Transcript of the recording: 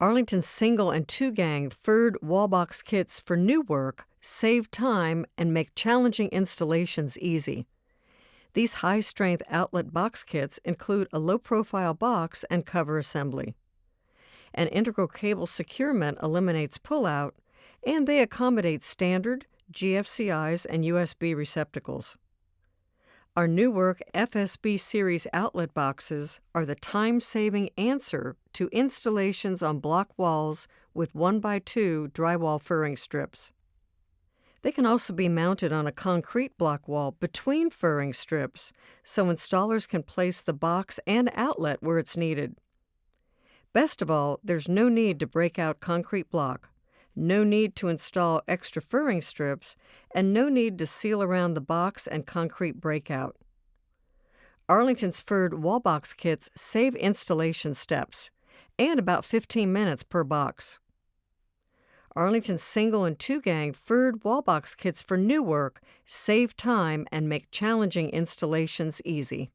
Arlington's single and two-gang furred wall box kits for new work save time and make challenging installations easy. These high-strength outlet box kits include a low-profile box and cover assembly. An integral cable securement eliminates pull-out, and they accommodate standard GFCIs and USB receptacles. Our new work FSB series outlet boxes are the time-saving answer to installations on block walls with 1x2 drywall furring strips. They can also be mounted on a concrete block wall between furring strips, so installers can place the box and outlet where it's needed. Best of all, there's no need to break out concrete block, no need to install extra furring strips, and no need to seal around the box and concrete breakout. Arlington's furred wall box kits save installation steps, and about 15 minutes per box. Arlington's single and two-gang furred wall box kits for new work save time and make challenging installations easy.